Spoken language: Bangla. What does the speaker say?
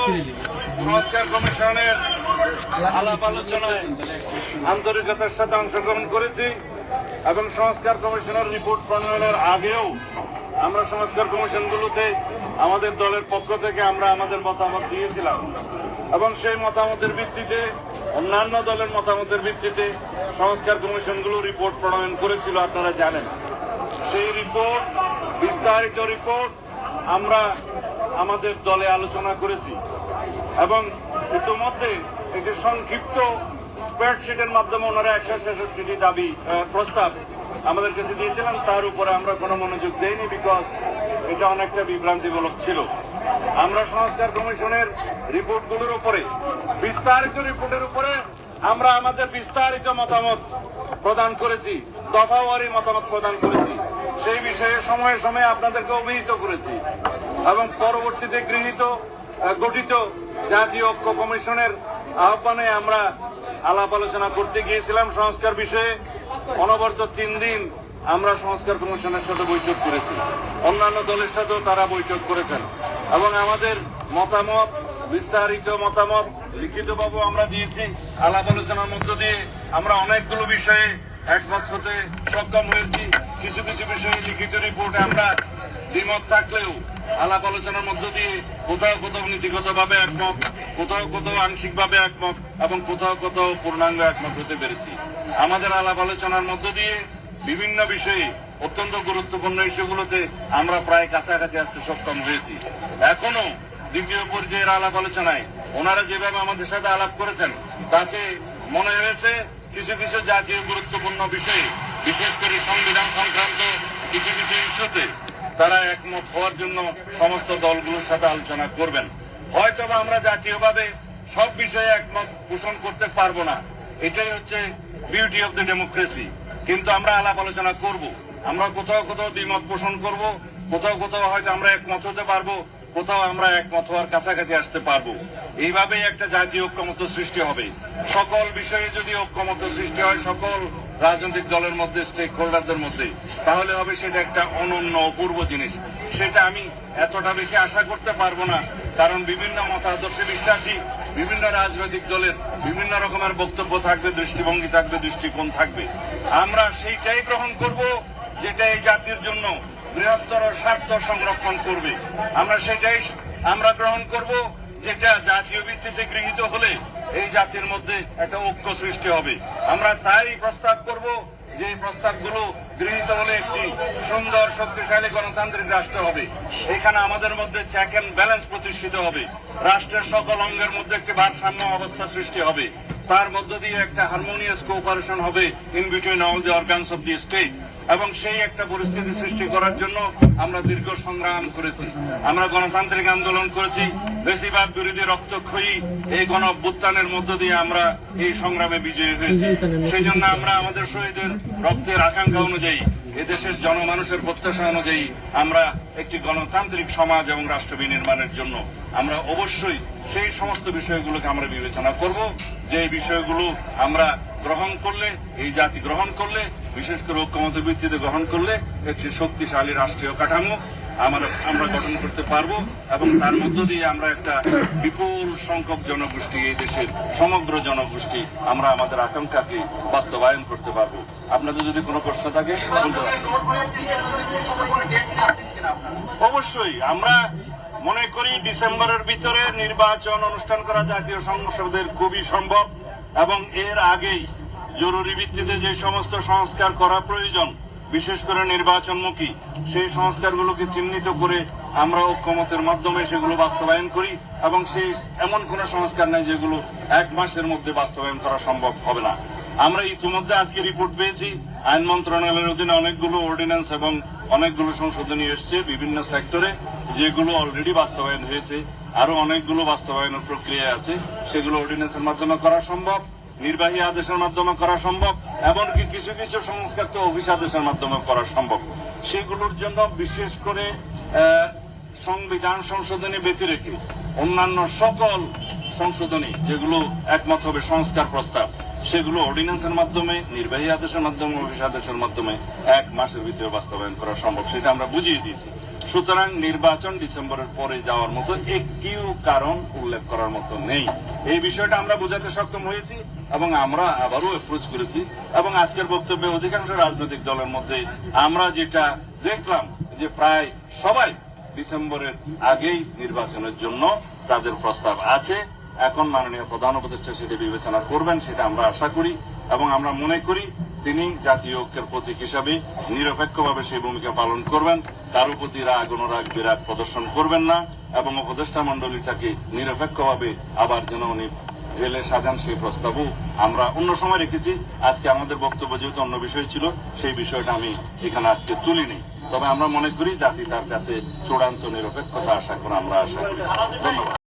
সংস্কার কমিশনের আলাপ আলোচনায় আন্তরিকতার সাথে অংশগ্রহণ করেছি এবং সংস্কার কমিশনের রিপোর্ট প্রণয়নের আগেও আমরা সংস্কার কমিশনগুলোতে আমাদের দলের পক্ষ থেকে আমরা আমাদের মতামত দিয়েছিলাম এবং সেই মতামতের ভিত্তিতে অন্যান্য দলের মতামতের ভিত্তিতে সংস্কার কমিশনগুলো রিপোর্ট প্রণয়ন করেছিল। আপনারা জানেন সেই রিপোর্ট, বিস্তারিত রিপোর্ট আমরা আমাদের দলে আলোচনা করেছি এবং ইতিমধ্যে একটি সংক্ষিপ্ত স্প্রেডশিটের মাধ্যমে ওনারা 166টি দাবি প্রস্তাব আমাদের কাছে দিয়েছিলেন। তার উপরে আমরা কোনো মনোযোগ দেইনি, বিকজ এটা অনেকটা বিভ্রান্তিমূলক ছিল। আমরা সংস্কার কমিশনের রিপোর্টগুলোর উপরে, বিস্তারিত রিপোর্টের উপরে আমরা আমাদের বিস্তারিত মতামত প্রদান করেছি, দফাওয়ারি মতামত প্রদান করেছি, সেই বিষয়ে সময়ে সময়ে আপনাদেরকে অভিহিত করেছি এবং পরবর্তীতে গঠিত জাতীয় ঐক্য কমিশনের আহ্বানে আমরা আলাপ আলোচনা করতে গিয়েছিলাম সংস্কার বিষয়ে। অনবরত 3 দিন আমরা সংস্কার কমিশনের সাথে বৈঠক করেছি, অন্যান্য দলের সাথেও তারা বৈঠক করেছেন এবং আমাদের মতামত, বিস্তারিত মতামত লিখিতভাবে আমরা দিয়েছি। আলাপ আলোচনার মধ্য দিয়ে আমরা অনেকগুলো বিষয়ে একমত হতে সক্ষম হয়েছি। কিছু কিছু বিষয়ে লিখিত রিপোর্টে আমরা দ্বিমত থাকলেও আলাপ আলোচনার মধ্য দিয়ে কোথাও কোথাও নীতিগতভাবে একমত, কোথাও কোথাও আংশিকভাবে একমত এবং কোথাও কোথাও পূর্ণাঙ্গ একমত হতে পেরেছি। আমাদের আলাপ আলোচনার মধ্য দিয়ে বিভিন্ন বিষয়ে অত্যন্ত গুরুত্বপূর্ণ ইস্যুগুলোতে আমরা প্রায় কাছাকাছি আসতে সক্ষম হয়েছি। এখনো দ্বিতীয় পর্যায়ের আলাপ আলোচনায় ওনারা যেভাবে আমাদের সাথে আলাপ করেছেন তাতে মনে হয়েছে কিছু কিছু জাতীয় গুরুত্বপূর্ণ বিষয়ে, বিশেষ করে সংবিধান সংক্রান্ত কিছু কিছু ইস্যুতে তারা একমত হওয়ার জন্য সমস্ত দলগুলোর সাথে আলোচনা করবেন। হয়তোবা আমরা জাতীয়ভাবে সব বিষয়ে একমত পোষণ করতে পারবো না, এটাই হচ্ছে বিউটি অফ দ্য ডেমোক্রেসি। কিন্তু আমরা আলাপ আলোচনা করব, আমরা কোথাও কোথাও দ্বিমত পোষণ করব, কোথাও কোথাও হয়তো আমরা একমত হতে পারবো, কোথাও আমরা একমত হওয়ার কাছাকাছি আসতে পারবো। এইভাবেই একটা জাতীয় ঐক্যমত্য সৃষ্টি হবে। সকল বিষয়ে যদি ঐক্যমত্য সৃষ্টি হয় সকল রাজনৈতিক দলের মধ্যে, স্টেক হোল্ডারদের মধ্যে, তাহলে হবে সেটা একটা অনন্য অপূর্ব জিনিস। সেটা আমি এতটা বেশি আশা করতে পারবো না, কারণ বিভিন্ন মতাদর্শে বিশ্বাসী বিভিন্ন রাজনৈতিক দলের বিভিন্ন রকমের বক্তব্য থাকবে, দৃষ্টিভঙ্গি থাকবে, দৃষ্টিকোণ থাকবে। আমরা সেইটাই গ্রহণ করব যেটা এই জাতির জন্য বৃহত্তর স্বার্থ সংরক্ষণ করবে। আমরা সেটাই গ্রহণ করব যেটা জাতীয় ভিত্তিতে গৃহীত হলে এই জাতির মধ্যে একটা ঐক্য সৃষ্টি হবে। আমরা তাই প্রস্তাব করব যে এই প্রস্তাবগুলো গৃহীত হলে একটি সুন্দর শক্তিশালী গণতান্ত্রিক রাষ্ট্র হবে। এখানে আমাদের মধ্যে চেক এন্ড ব্যালেন্স প্রতিষ্ঠিত হবে, রাষ্ট্রের সকল অঙ্গের মধ্যে একটি ভারসাম্য অবস্থা সৃষ্টি হবে, তার মধ্য দিয়ে একটা হারমোনিয়াস কোঅপারেশন হবে in between all the organs of the state. এবং সেই একটা পরিস্থিতি সৃষ্টি করার জন্য আমরা দীর্ঘ সংগ্রাম করেছি, আমরা গণতান্ত্রিক আন্দোলন করেছি, বেশিরভাগ বিরোধী রক্তক্ষয়ী এই গণ অভ্যুত্থানের মধ্য দিয়ে আমরা এই সংগ্রামে বিজয়ী হয়েছি। সেই জন্য আমরা আমাদের শহীদের রক্তের আকাঙ্ক্ষা অনুযায়ী, এদেশের জনমানুষের প্রত্যাশা অনুযায়ী আমরা একটি গণতান্ত্রিক সমাজ এবং রাষ্ট্র বিনির্মাণের জন্য আমরা অবশ্যই সেই সমস্ত বিষয়গুলোকে আমরা বিবেচনা করব, যে এই বিষয়গুলো আমরা গ্রহণ করলে, এই জাতি গ্রহণ করলে, বিশেষ করে ঐক্যমতের ভিত্তিতে গ্রহণ করলে একটি শক্তিশালী রাষ্ট্রীয় কাঠামো আমরা গঠন করতে পারবো এবং তার মধ্য দিয়ে আমরা একটা বিপুল সংখ্যক জনগোষ্ঠী, এই দেশের সমগ্র জনগোষ্ঠী আমরা আমাদের আকাঙ্ক্ষাকে বাস্তবায়ন করতে পারবো। আপনাদের যদি কোনো প্রশ্ন থাকে বলতে পারেন। অবশ্যই আমরা মনে করি ডিসেম্বরের ভিতরে নির্বাচন অনুষ্ঠান করা জাতীয় সংসদের খুবই সম্ভব এবং এর আগেই জরুরি ভিত্তিতে যে সমস্ত সংস্কার করা প্রয়োজন, বিশেষ করে নির্বাচনমুখী, সেই সংস্কারগুলোকে চিহ্নিত করে আমরা ঐক্যমতের মাধ্যমে সেগুলো বাস্তবায়ন করি এবং সেই এমন কোন সংস্কার নেই যেগুলো 1 মাসের মধ্যে বাস্তবায়ন করা সম্ভব হবে না। আমরা ইতিমধ্যে আজকে রিপোর্ট পেয়েছি, আইন মন্ত্রণালয়ের অধীনে অনেকগুলো অর্ডিন্যান্স এবং অনেকগুলো সংশোধনী এসছে বিভিন্ন সেক্টরে, যেগুলো অলরেডি বাস্তবায়ন হয়েছে, আরো অনেকগুলো বাস্তবায়নের প্রক্রিয়া আছে। সেগুলো অর্ডিন্যান্সের মাধ্যমে করা সম্ভব, নির্বাহী আদেশের মাধ্যমে করা সম্ভব, এমনকি কিছু কিছু সংস্কার তো অফিস আদেশের মাধ্যমে করা সম্ভব। সেগুলোর জন্য বিশেষ করে সংবিধান সংশোধনী ব্যতি রেখে অন্যান্য সকল সংশোধনী যেগুলো একমত হবে সংস্কার প্রস্তাব, সেগুলো অর্ডিন্যান্সের মাধ্যমে, নির্বাহী আদেশের মাধ্যমে, অফিস আদেশের মাধ্যমে 1 মাসের ভিতরে বাস্তবায়ন করা সম্ভব। সেটা আমরা বুঝিয়ে দিয়েছি। সুতরাং নির্বাচন ডিসেম্বরের পরে যাওয়ার মতো একটিও কারণ উল্লেখ করার মতো নেই। এই বিষয়টা আমরা বোঝাতে সক্ষম হয়েছি এবং আমরা আবারও অ্যাপ্রোচ করেছি এবং আজকের বক্তব্যে অধিকাংশ রাজনৈতিক দলের মধ্যে আমরা যেটা দেখলাম যে প্রায় সবাই ডিসেম্বরের আগেই নির্বাচনের জন্য তাদের প্রস্তাব আছে। এখন মাননীয় প্রধান উপদেষ্টা সেটা বিবেচনা করবেন, সেটা আমরা আশা করি এবং আমরা মনে করি তিনি জাতীয় ঐক্যের প্রতীক হিসাবে নিরপেক্ষভাবে সেই ভূমিকা পালন করবেন। কারো প্রতি রাগ অনুরাগ বিরাগ প্রদর্শন করবেন না এবং উপদেষ্টা মন্ডলীটাকে নিরপেক্ষভাবে আবার যেন উনি ঢেলে সাজান সেই প্রস্তাবও আমরা অন্য সময় রেখেছি। আজকে আমাদের বক্তব্য যেহেতু অন্য বিষয় ছিল, সেই বিষয়টা আমি এখানে আজকে তুলিনি। তবে আমরা মনে করি জাতি তার কাছে চূড়ান্ত নিরপেক্ষতা আশা করে আমরা আশা করি। ধন্যবাদ।